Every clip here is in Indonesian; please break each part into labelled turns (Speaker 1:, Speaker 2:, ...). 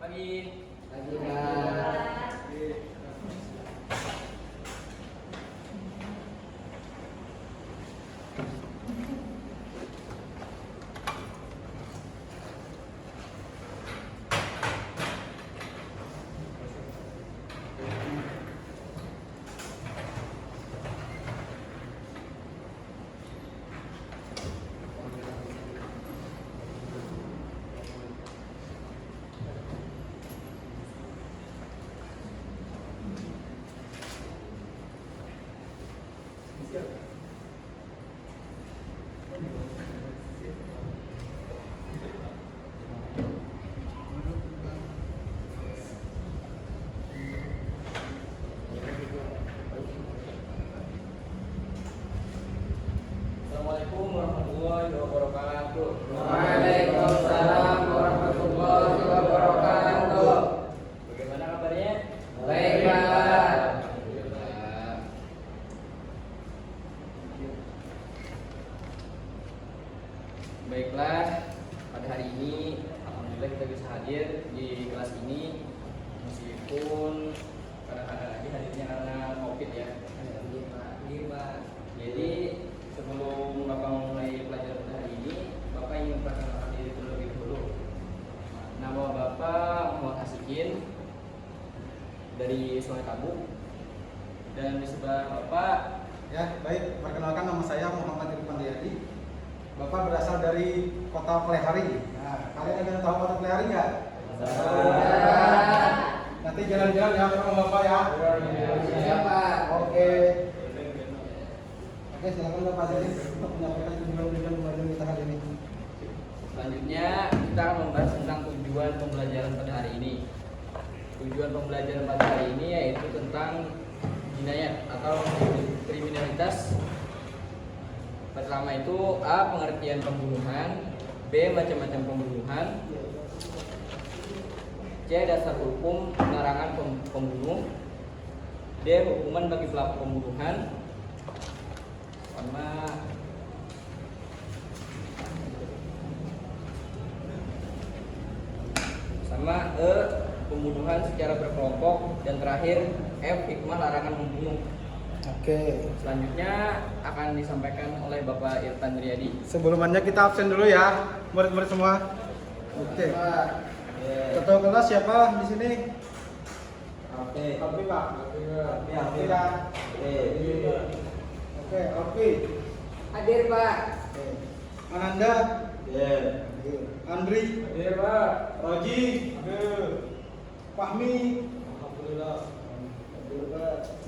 Speaker 1: Pagi.
Speaker 2: Pagi, Pak.
Speaker 1: Assalamualaikum warahmatullahi wabarakatuh.
Speaker 2: Waalaikumsalam warahmatullahi wabarakatuh.
Speaker 1: Bagaimana kabarnya?
Speaker 2: Baik, Pak.
Speaker 1: Baiklah, pada hari ini alhamdulillah kita bisa hadir di kelas ini meskipun kadang-kadang lagi hadirnya karena COVID ya.
Speaker 2: Iya, Pak.
Speaker 1: Jadi sebelum Bapak mulai pelajaran pada hari ini, Bapak ingin memperkenalkan diri terlebih dahulu. Nama Bapak Muhammad Asikin dari Sungai Kabu, dan di sebelah Bapak
Speaker 3: Ya, baik. Perkenalkan, nama saya Muhammad Irfan Riyadi. Bapak berasal dari Kota Pelehari. Nah, kalian ada yang tahu Kota Pelehari nggak? Nanti jalan-jalan ya sama Bapak ya.
Speaker 2: Iya, Pak.
Speaker 3: Oke. Oke, silakan Bapak jadi untuk menyampaikan tujuan-tujuan pembelajaran kita hari ini.
Speaker 1: selanjutnya kita akan membahas tentang tujuan pembelajaran pada hari ini. Tujuan pembelajaran pada hari ini yaitu tentang jinayat atau kriminalitas. Pertama itu A. Pengertian pembunuhan, B. Macam-macam pembunuhan, C. Dasar hukum pelarangan pembunuh, D. Hukuman bagi pelaku pembunuhan, sama E. Pembunuhan secara berkelompok, dan terakhir F. Hikmah larangan membunuh.
Speaker 3: Oke.
Speaker 1: Selanjutnya akan disampaikan oleh Bapak Irfan Riyadi.
Speaker 3: Sebelumnya kita absen dulu ya, murid-murid semua. Oke.
Speaker 2: Pak.
Speaker 3: Ketua kelas siapa di sini?
Speaker 2: Oke.
Speaker 3: Alfi, Pak. Alfi ya. Oke, Alfi.
Speaker 2: Hadir, Pak.
Speaker 3: Oke. Ananda.
Speaker 2: Ya.
Speaker 3: Andri.
Speaker 4: Hadir, Pak.
Speaker 3: Roji. Fahmi.
Speaker 4: Alhamdulillah.
Speaker 3: Hadir, Pak.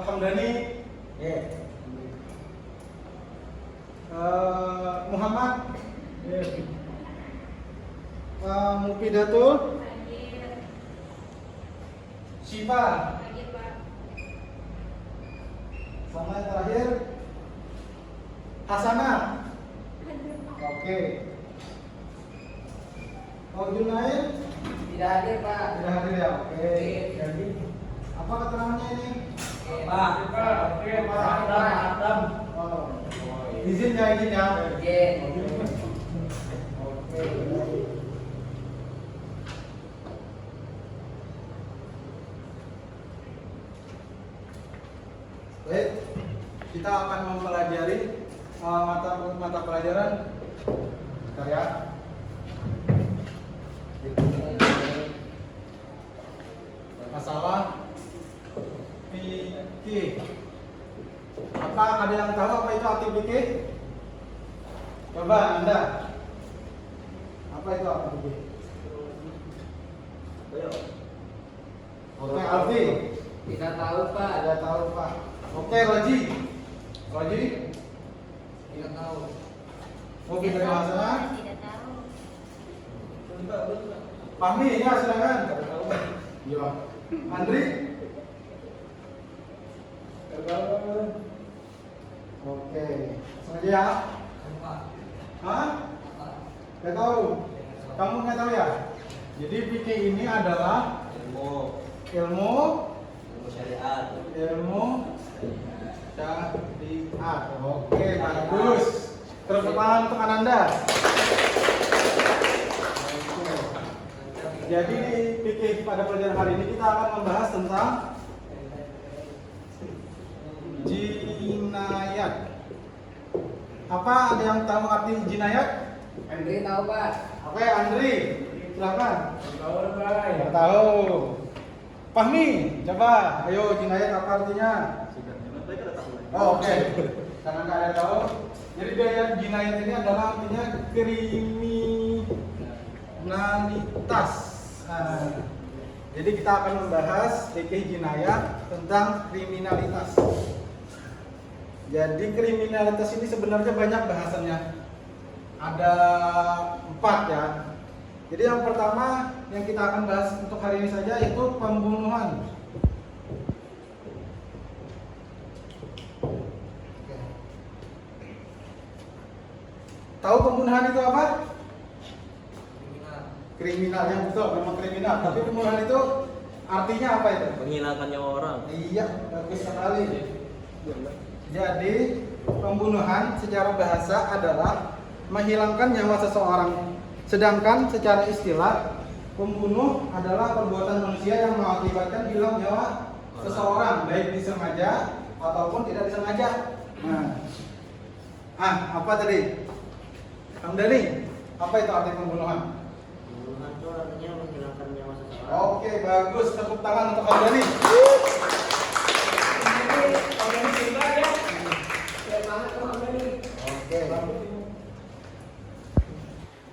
Speaker 3: Hamdani.
Speaker 2: Ya.
Speaker 3: Muhammad. Mufidatul. Syifa. Sama yang terakhir Hasanah. Oke. Junaid
Speaker 2: Tidak hadir, Pak.
Speaker 3: tidak hadir ya. Oke. Jadi apa keterangannya ini?
Speaker 2: Pak.
Speaker 4: Oke, Pak. Adam.
Speaker 3: Oh. Izin ya, izin ya.
Speaker 2: Oke.
Speaker 3: Oke. Baik, kita akan mempelajari mata pelajaran karya. Masalah fikih. Apa ada yang tahu apa itu arti fikih? Coba Anda. Apa itu arti fikih? Oke, Alfi.
Speaker 2: Tidak tahu, Pak.
Speaker 3: Ada tahu Pak. Oke, Roji. Roji.
Speaker 2: Tidak tahu.
Speaker 3: Mau pindah ke sana?
Speaker 5: Tidak tahu.
Speaker 3: Fahmi, ya silakan. Iya. Andri. Oke, sengaja ya. Hah? Nggak tahu. Kamu nggak tahu ya? Jadi fikih ini adalah ilmu
Speaker 2: Syariat.
Speaker 3: ilmu syariat. Oke, bagus. Tepuk tangan untuk Ananda. Oke. Jadi fikih pada pelajaran hari ini kita akan membahas tentang jinayat. Apa ada yang tahu arti jinayat?
Speaker 2: Andri tahu Pak.
Speaker 3: Oke, Andri, silakan.
Speaker 4: Tahu Pak.
Speaker 3: Nggak tahu. Fahmi, coba. Ayo, jinayat apa artinya? Oh, oke. Karena nggak ada tahu. Jadi jinayat ini adalah artinya kriminalitas. Nah, jadi kita akan membahas fikih jinayat tentang kriminalitas. Jadi kriminalitas ini sebenarnya banyak bahasannya. Ada 4 ya. Jadi yang pertama yang kita akan bahas untuk hari ini saja itu pembunuhan. Oke. Tahu pembunuhan itu apa? Kriminal yang betul, memang kriminal. Tapi pembunuhan itu artinya apa itu?
Speaker 5: Menghilangkan nyawa orang.
Speaker 3: Iya, bagus sekali. Jadi pembunuhan secara bahasa adalah menghilangkan nyawa seseorang. Sedangkan secara istilah pembunuh adalah perbuatan manusia yang mengakibatkan hilang nyawa seseorang, baik disengaja ataupun tidak disengaja. Nah, apa tadi? Hamdani, apa itu arti pembunuhan?
Speaker 5: Pembunuhan itu artinya menghilangkan nyawa seseorang.
Speaker 3: Oke, bagus. Tepuk tangan untuk Hamdani. Oke.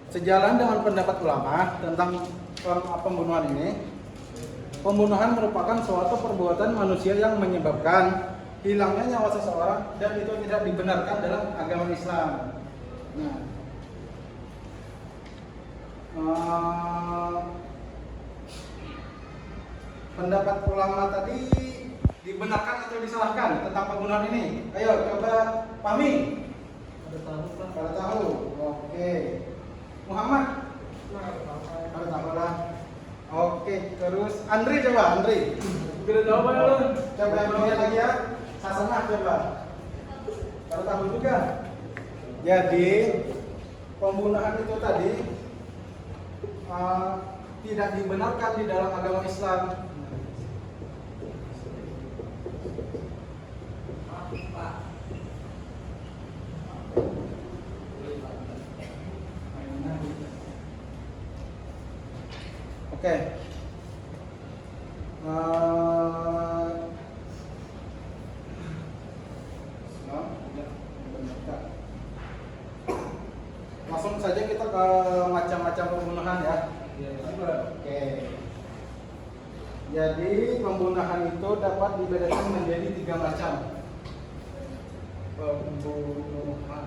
Speaker 3: Sejalan dengan pendapat ulama tentang pembunuhan ini, pembunuhan merupakan suatu perbuatan manusia yang menyebabkan hilangnya nyawa seseorang dan itu tidak dibenarkan dalam agama Islam. Nah, pendapat ulama tadi dibenarkan atau disalahkan tentang pembunuhan ini? Ayo coba Fahmi.
Speaker 2: Ada tahu Pak.
Speaker 3: Kalau tahu, oke. Muhammad, kalau tahu lah. Oke, terus Andri coba, Andri.
Speaker 4: Tidak tahu Pak ya.
Speaker 3: Coba yang punya lagi ya. Hasanah coba. Kalau tahu juga. Jadi pembunuhan itu tadi tidak dibenarkan di dalam agama Islam.
Speaker 2: Pak.
Speaker 3: Oke. Langsung saja kita ke macam-macam pembunuhan ya. Oke. Jadi pembunuhan itu dapat dibedakan menjadi 3 macam. Pembunuhan.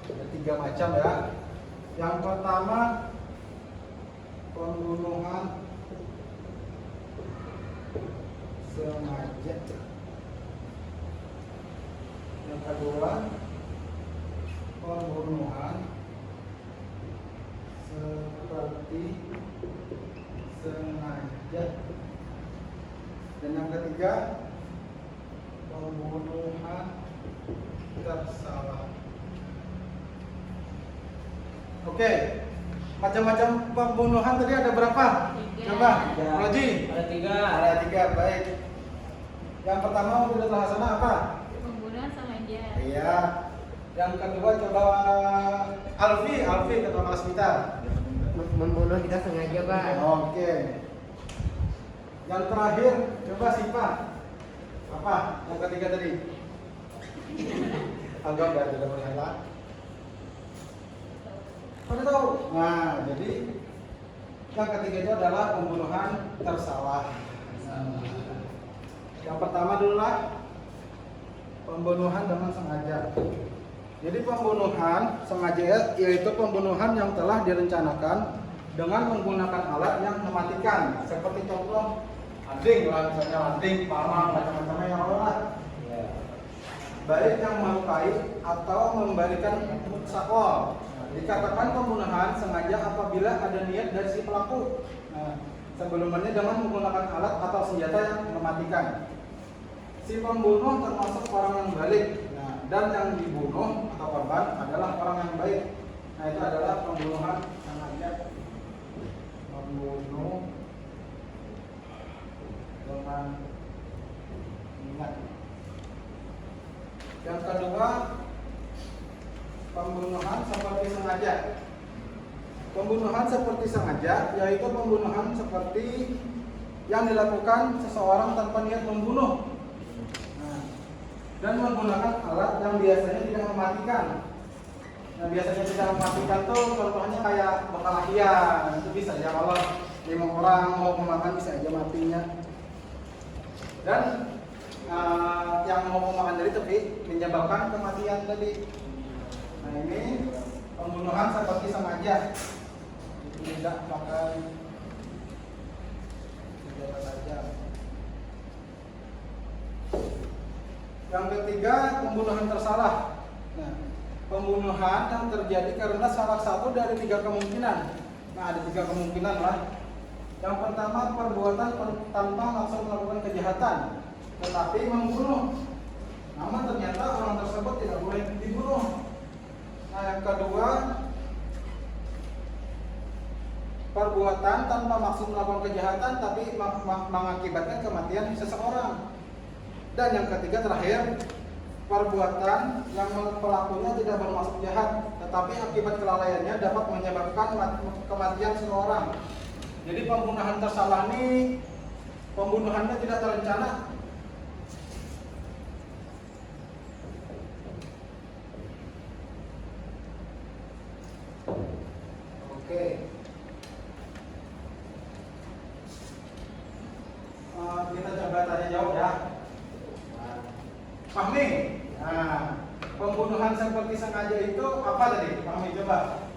Speaker 3: Ada 3 macam ya. Yang pertama pembunuhan sengaja. Yang kedua pembunuhan seperti sengaja. Dan yang ketiga pembunuhan tersalah. Oke, macam-macam pembunuhan tadi ada berapa?
Speaker 6: 3.
Speaker 3: Coba, Roji.
Speaker 1: Ada 3.
Speaker 3: Ada 3, baik. Yang pertama udah terlaksana apa?
Speaker 6: Pembunuhan sengaja.
Speaker 3: Iya. Yang kedua coba Alfi ketua kelas kita.
Speaker 2: Membunuh kita sengaja Pak.
Speaker 3: Oke. Yang terakhir coba Sipa. Apa? Yang ketiga tadi? Anggap ya, tidak masalah. Pada tahu? Nah, jadi yang ketiga itu adalah pembunuhan tersalah. Yang pertama dulu lah pembunuhan dengan sengaja. Jadi pembunuhan sengaja yaitu pembunuhan yang telah direncanakan dengan menggunakan alat yang mematikan, seperti contoh anjing lah, misalnya anjing, parang, macam-macamnya yang lah. Baik yang melukai atau memberikan sakol. Dikatakan pembunuhan sengaja apabila ada niat dari si pelaku. Nah, sebelumnya dengan menggunakan alat atau senjata yang mematikan. Si pembunuh termasuk orang yang balik. Nah, dan yang dibunuh atau korban adalah orang yang baik. Nah, itu adalah pembunuhan sengaja. membunuh dengan niat. Yang kedua, pembunuhan seperti sengaja. Pembunuhan seperti sengaja yaitu pembunuhan seperti yang dilakukan seseorang tanpa niat membunuh. Nah, dan menggunakan alat yang biasanya tidak mematikan. Nah, biasanya tidak mematikan tuh contohnya kayak bekalahian, itu bisa ya kalau 5 orang mau memakan bisa aja matinya. Dan yang mau memakan tadi tapi menyebabkan kematian tadi. Nah, ini pembunuhan seperti sengaja, tidak pakai senjata tajam. Yang ketiga, pembunuhan tersalah. Nah, pembunuhan yang terjadi karena salah satu dari 3 kemungkinan. Nah, ada 3 kemungkinan lah. Yang pertama, perbuatan tanpa maksud melakukan kejahatan, tetapi membunuh. Namun ternyata orang tersebut tidak boleh dibunuh. Nah, yang kedua, perbuatan tanpa maksud melakukan kejahatan, tapi mengakibatkan kematian seseorang. Dan yang ketiga terakhir, perbuatan yang pelakunya tidak bermaksud jahat, tetapi akibat kelalaiannya dapat menyebabkan kematian seseorang. Jadi pembunuhan tersalah ini pembunuhannya tidak terencana. Oke. Kita coba tanya jawab ya. Fahmi. Nah, pembunuhan seperti sengaja itu apa tadi? Fahmi coba.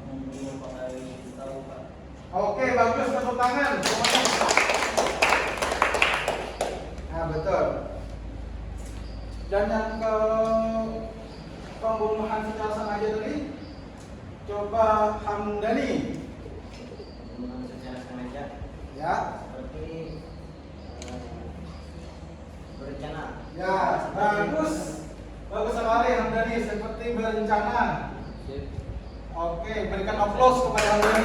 Speaker 5: Membunuh pakai pisau, Pak.
Speaker 3: Oke, bagus, tepuk tangan. Nah, betul. Dan yang ke pembunuhan secara sengaja tadi, coba Hamdani.
Speaker 5: Pembunuhan secara sengaja
Speaker 3: Ya,
Speaker 5: seperti berencana.
Speaker 3: ya, bagus. Bagus sekali Hamdani, seperti berencana. Oke, berikan aplaus kepada Hamdani.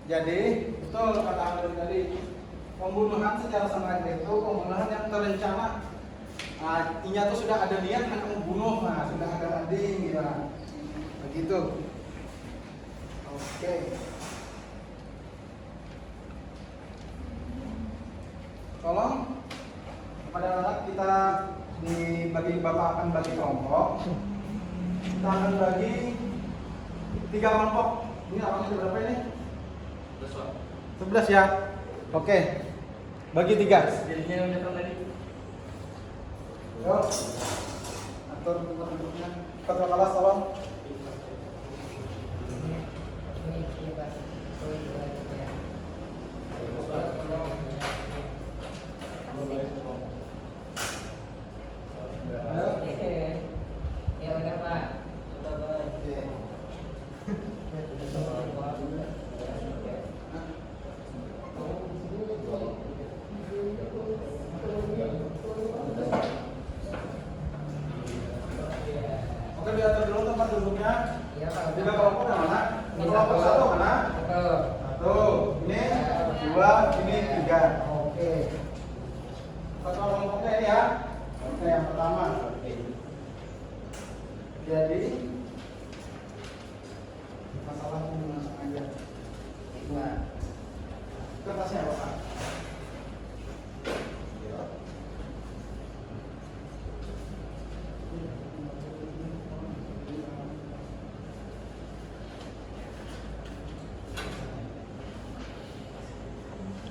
Speaker 3: Jadi, betul kata Hamdani tadi. Pembunuhan secara sengaja itu pembunuhan yang terencana. Nah, artinya tuh sudah ada niat hendak membunuh, nah sudah ada landing, ya. Begitu. Oke. Tolong kepada anak kita dibagi, Bapak akan bagi kelompok. Kita akan bagi 3 kelompok. Ini awalnya berapa ini? 11 ya. Oke. Bagi 3.
Speaker 1: Jadinya udah tahu tadi.
Speaker 3: Yuk. Atur bentuknya. Ketua kelas tolong.
Speaker 2: Ya udah Pak.
Speaker 3: Oke. Oke, diatur dulu tempat duduknya.
Speaker 2: Iya Pak.
Speaker 3: 3 kelompok yang mana? Kelompok 1 mana?
Speaker 2: Betul.
Speaker 3: 1. Ini 2, ini 3.
Speaker 2: Oke.
Speaker 3: Ketua kelompoknya ini ya. Oke, yang pertama. Jadi masalah pembunuhan sengaja.
Speaker 2: Pak.
Speaker 3: Kertasnya apa, Pak?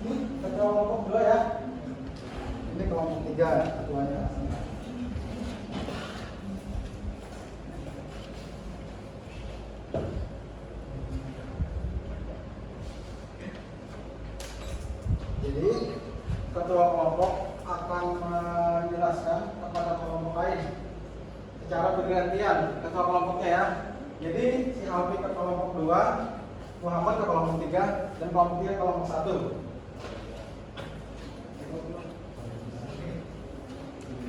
Speaker 3: Ini ketua kelompok 2 ya. Ini kelompok 3 ketuanya. Jadi ketua kelompok akan menjelaskan kepada kelompok lain secara bergantian, ketua kelompoknya ya. Jadi si Alfi ke kelompok 2, Muhammad ke kelompok 3, dan kelompok 3 ke kelompok 1.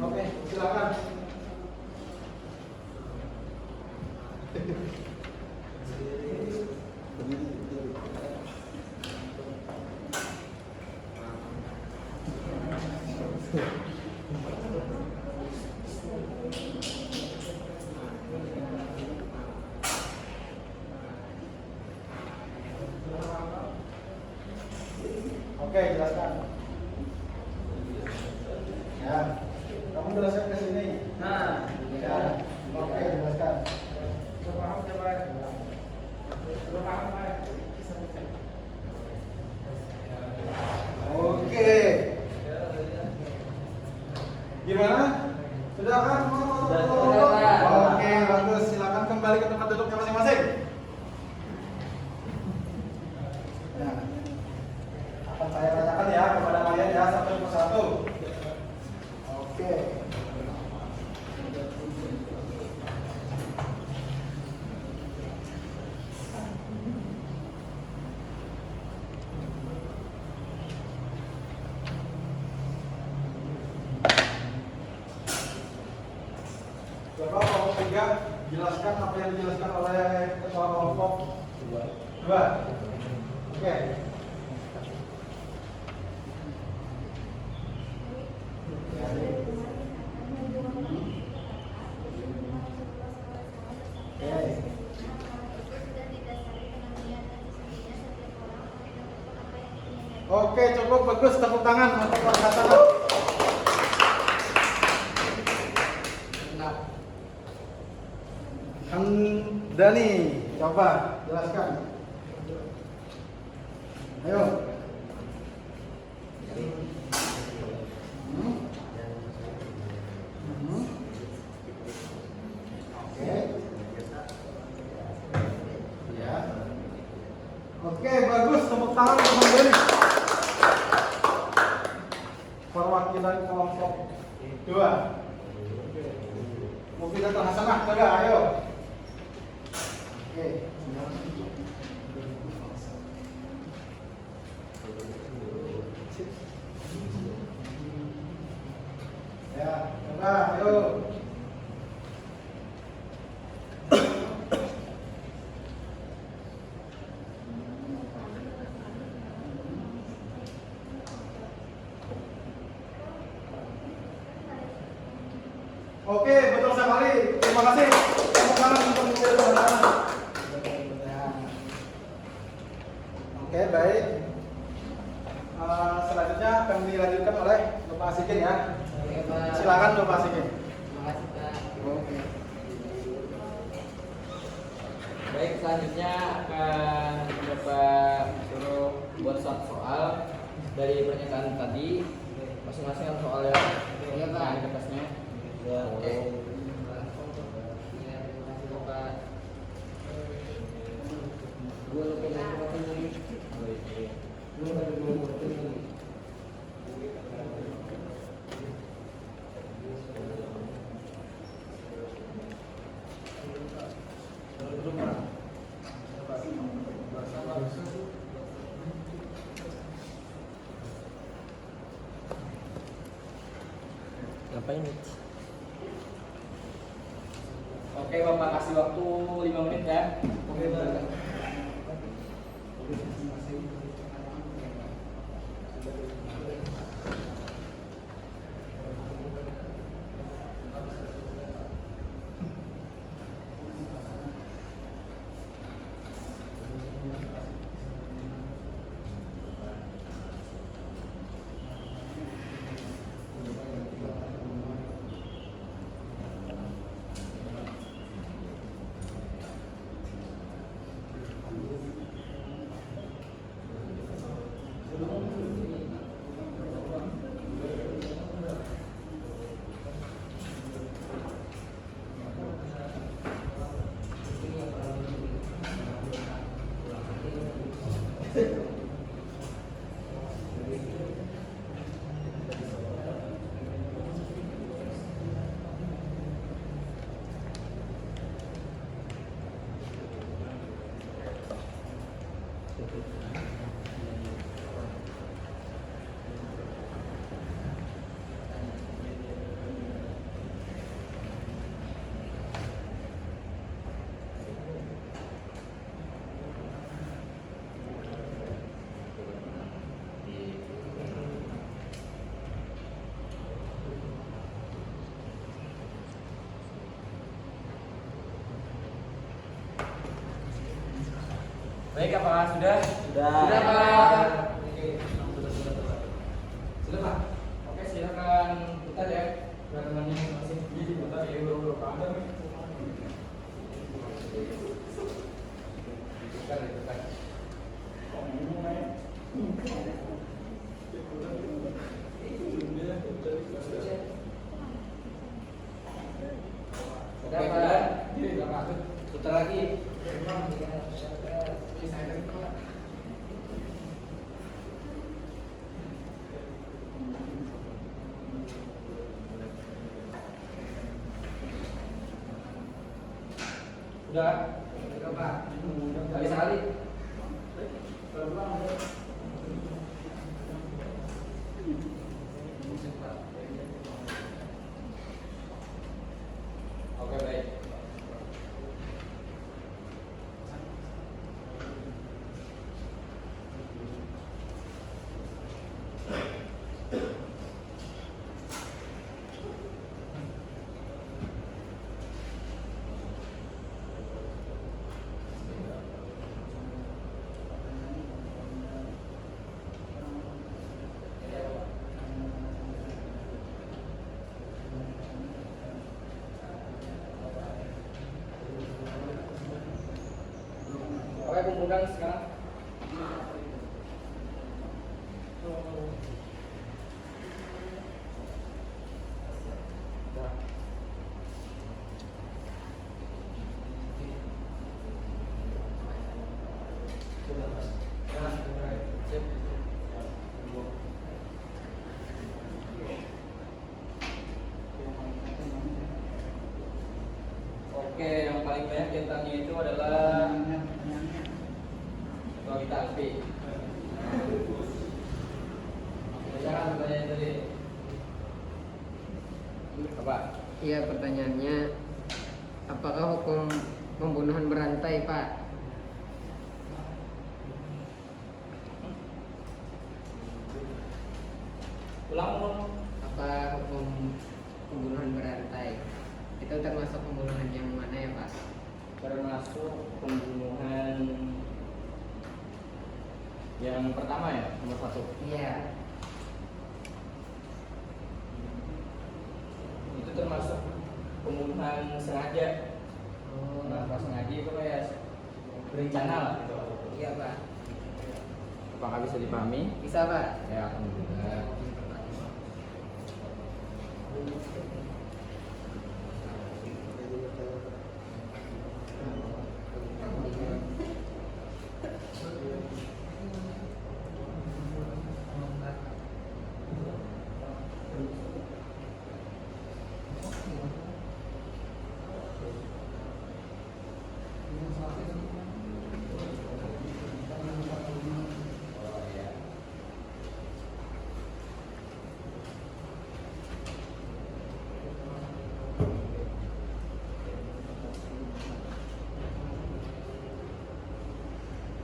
Speaker 3: Oke, silakan. jelaskan. Ya, kamu jelaskan ke sini.
Speaker 1: Nah,
Speaker 3: Ya, oke, jelaskan. Oke. Gimana? Sudah kan?
Speaker 1: Sudah.
Speaker 3: Oke, bagus. Silakan kembali ke tempat duduknya masing-masing. Nah, akan saya tanyakan ya kepada kalian ya satu persatu. Oke. Coba kelompok 3 jelaskan apa yang dijelaskan oleh ketua kelompok 2. Oke. Oke, cukup bagus, tepuk tangan untuk Warkasana. Dani, coba jelaskan. Ayo. Oke. Ya. Oke, bagus, tepuk tangan untuk Bang Dani. Perwakilan kelompok 2. Mufidatul Hasanah, coba ayo. Oke. Ya, coba ayo. Oke, betul sekali. Terima kasih. Tepuk tangan untuk Mufidatul Hasanah. Oke, baik. Selanjutnya akan dilanjutkan oleh Bapak Asikin ya.
Speaker 2: Oke, Pak.
Speaker 3: Silakan Bapak Asikin.
Speaker 2: Terima kasih, Pak.
Speaker 3: Oke.
Speaker 1: baik, selanjutnya akan Bapak suruh buat satu soal dari pernyataan tadi. Masing-masing ada soal ya.
Speaker 2: Iya, Pak.
Speaker 1: Nah, di kertasnya. Oke.
Speaker 2: Ya, terima kasih, Bapak. Gua lupa lagi.
Speaker 1: Ngapain nih? Oke, Bapak kasih waktu 5 menit ya.
Speaker 3: Oke, Pak.
Speaker 1: Baik, apakah sudah?
Speaker 5: Sudah.
Speaker 1: Sudah, Pak.
Speaker 3: Oke.
Speaker 1: Sudah Pak? Oke, silakan putar ya. Rekamannya masing-masing.
Speaker 4: Jadi bentar ya udah pada nih.
Speaker 1: Putar ya, putar.
Speaker 4: Oh, ini main.
Speaker 1: Oke, putar. Putar lagi. Udah? Udah Pak. Kali sekali. Oke, baik. Oke, kumpulkan sekarang. Oke, yang paling banyak centangnya itu adalah kita Alfi. Silakan pertanyaan tadi. Apa?
Speaker 2: Iya, pertanyaannya, apakah hukum pembunuhan berantai, Pak?
Speaker 1: Ulang dong.
Speaker 2: Apa hukum pembunuhan berantai? Itu termasuk pembunuhan yang mana ya, Pak?
Speaker 1: Termasuk pembunuhan yang pertama ya, nomor 1.
Speaker 2: Iya.
Speaker 1: Itu termasuk pembunuhan sengaja.
Speaker 2: Oh,
Speaker 1: Nah, pas sengaja itu kayak berencana lah gitu.
Speaker 2: iya, Pak.
Speaker 1: Apakah bisa dipahami?
Speaker 2: Bisa, Pak.
Speaker 1: Ya, alhamdulillah.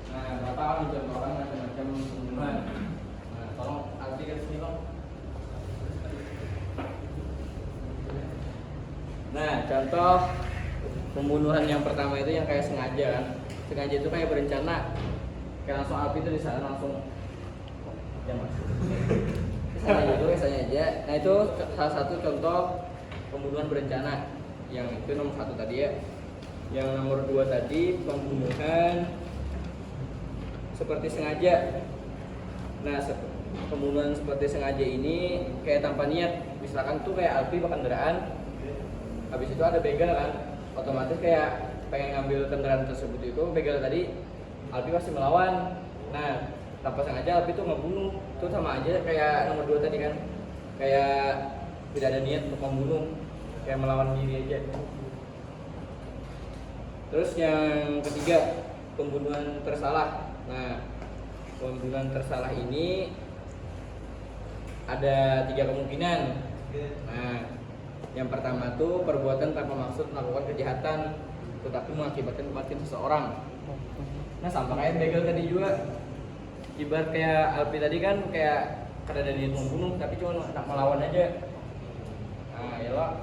Speaker 1: Nah, Bapak akan mencontohkan macam-macam pembunuhan. Nah, tolong artikan sini, Bang. Nah, contoh pembunuhan yang pertama itu yang kayak sengaja kan. Sengaja itu kayak berencana. Kayak langsung api itu di sana langsung ya Mas. Kesannya aja. Nah, itu salah satu contoh pembunuhan berencana. Yang itu nomor 1 tadi ya. Yang nomor 2 tadi pembunuhan seperti sengaja. Nah, pembunuhan seperti sengaja ini kayak tanpa niat. Misalkan tuh kayak Alfi bawa kendaraan, habis itu ada begal kan, otomatis kayak pengen ngambil kendaraan tersebut itu, begal tadi Alfi pasti melawan. Nah, tanpa sengaja Alfi tuh ngebunuh. Itu sama aja kayak nomor 2 tadi kan, kayak tidak ada niat untuk membunuh, kayak melawan diri aja. Terus yang ketiga, pembunuhan tersalah. Nah, pembunuhan tersalah ini ada 3 kemungkinan. Nah, yang pertama tuh perbuatan tanpa maksud melakukan kejahatan tetapi mengakibatkan kematian seseorang. Nah, sama kayak begal tadi juga. Ibarat kayak Alfi tadi kan kayak kada ada niat membunuh tapi cuma nak melawan aja. Nah, yalah.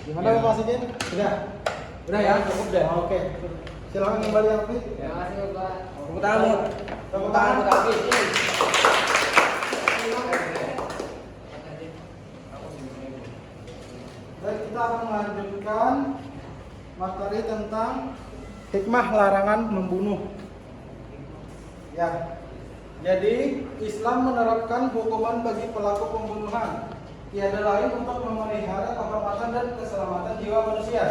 Speaker 3: Gimana Pak Sidin? Sudah?
Speaker 1: Udah ya, cukup dah.
Speaker 3: Oke. Silakan kembali Alfi.
Speaker 1: Ya.
Speaker 2: Terima kasih, Pak.
Speaker 1: Tepuk tangan, Bu. Tepuk tangan, Bu Alfi.
Speaker 3: memberikan materi tentang hikmah larangan membunuh. Ya. Jadi Islam menerapkan hukuman bagi pelaku pembunuhan. Tiada lain untuk memelihara kehormatan dan keselamatan jiwa manusia.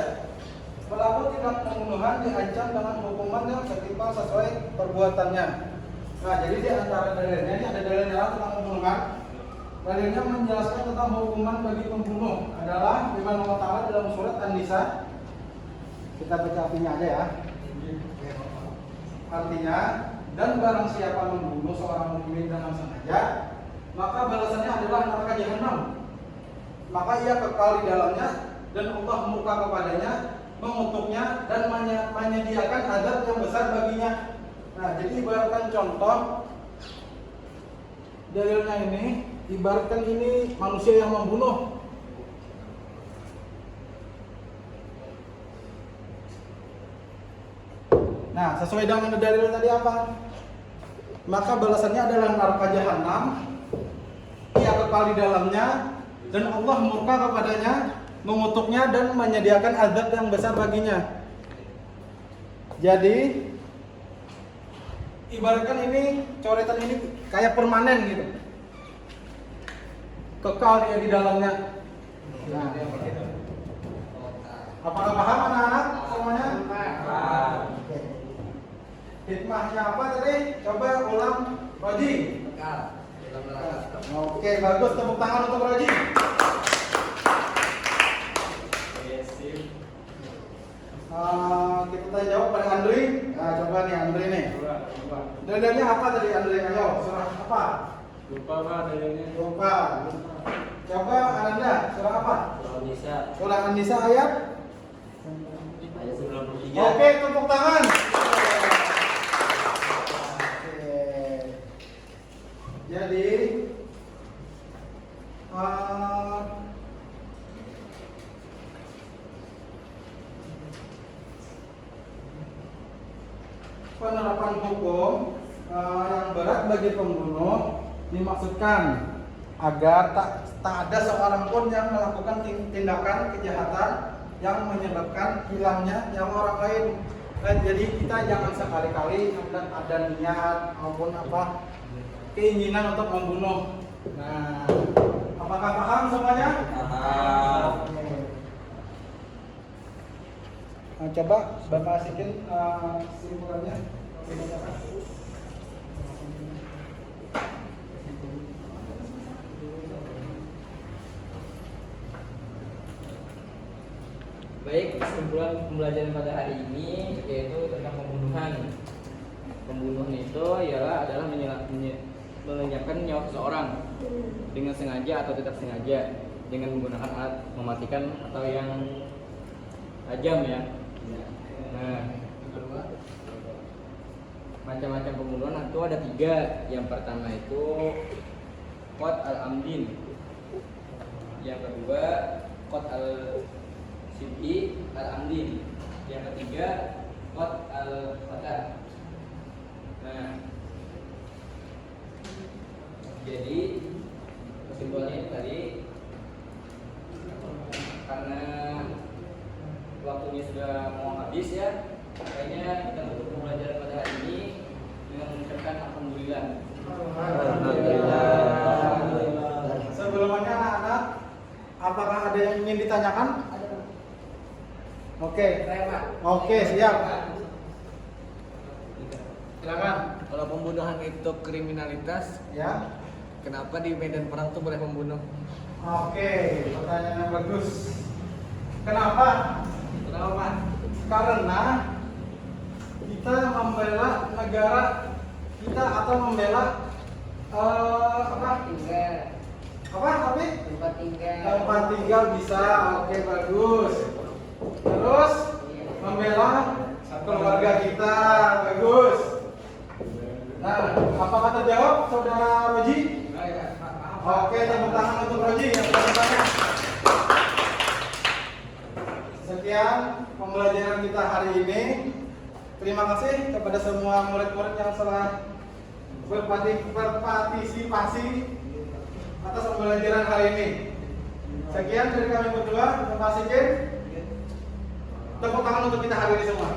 Speaker 3: Pelaku tindak pembunuhan diancam dengan hukuman yang setimpal sesuai perbuatannya. Nah, jadi di antara dalilnya ini ada dalil yang tentang pembunuhan. Dalilnya menjelaskan tentang hukuman bagi pembunuh adalah firman Allah Ta'ala dalam surat An-Nisa. Kita baca artinya aja ya. Artinya, dan barang siapa membunuh seorang mukmin dengan sengaja, maka balasannya adalah neraka jahanam. Maka ia kekal di dalamnya dan Allah murka kepadanya, mengutuknya dan menyediakan azab yang besar baginya. Nah, jadi ibaratkan contoh dalilnya ini, ibaratkan ini manusia yang membunuh. Nah, sesuai dengan dalil tadi apa? Maka balasannya adalah neraka jahanam. Ia kekal di dalamnya dan Allah murka kepadanya, mengutuknya dan menyediakan azab yang besar baginya. Jadi ibaratkan ini coretan ini kayak permanen gitu. Kekal dia di dalamnya. Nah, apakah paham anak-anak semuanya? Oke. Hikmahnya apa tadi? Coba ulang, Roji. Oke, bagus, tepuk tangan untuk Roji. Kita tanya jawab pada Andri. Nah, coba nih Andri nih. Dalilnya apa tadi Andri? Ayo, surah apa?
Speaker 4: Lupa Pak dalilnya.
Speaker 3: Lupa. Coba Ananda, surah apa?
Speaker 5: Bisa.
Speaker 3: Surah An-Nisa ayat?
Speaker 5: Ayat 93.
Speaker 3: Oke, tepuk tangan. Oke. Jadi penerapan hukum yang berat bagi pembunuh dimaksudkan agar tak ada seorang pun yang melakukan tindakan kejahatan yang menyebabkan hilangnya nyawa orang lain. Dan jadi kita jangan sekali-kali ada niat maupun keinginan untuk membunuh. Nah, apakah paham semuanya?
Speaker 5: Paham.
Speaker 3: Nah, coba Bapak asikin simpulannya.
Speaker 1: Baik, kesimpulan pembelajaran pada hari ini yaitu tentang pembunuhan. Pembunuhan itu adalah melenyapkan nyawa seseorang dengan sengaja atau tidak sengaja dengan menggunakan alat mematikan atau yang tajam ya. Nah, macam-macam pembunuhan itu ada 3. Yang pertama itu qat al-amdin. Yang kedua qat al-sid'i al-amdin. Yang ketiga qat al-fatar. Nah, jadi kesimpulannya itu tadi, karena waktunya sudah mau habis ya, kayaknya kita tutup pembelajaran pada hari ini dengan mengucapkan alhamdulillah.
Speaker 3: Sebelumnya anak-anak, apakah ada yang ingin ditanyakan? Oke. Oke, siap. Silakan.
Speaker 7: Kalau pembunuhan itu kriminalitas,
Speaker 3: Ya.
Speaker 7: kenapa di medan perang tuh boleh membunuh?
Speaker 3: Oke, pertanyaan yang bagus. Kenapa? Karena kita membela negara kita atau membela tempat tinggal bisa. Oke, bagus. Terus membela keluarga kita, bagus. Nah, apakah terjawab saudara Roji? Oke, tepuk tangan untuk Roji yang sudah bertanya. Sekian pembelajaran kita hari ini. Terima kasih kepada semua murid-murid yang telah berpartisipasi atas pembelajaran hari ini. Sekian dari kami berdua. Terima kasih. Tepuk tangan untuk kita hari ini semua.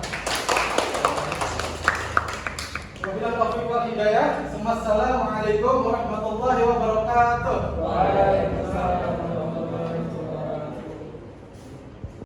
Speaker 3: Wabillahi taufiq wal hidayah. Assalamualaikum warahmatullahi wabarakatuh.
Speaker 4: Waalaikumsalam.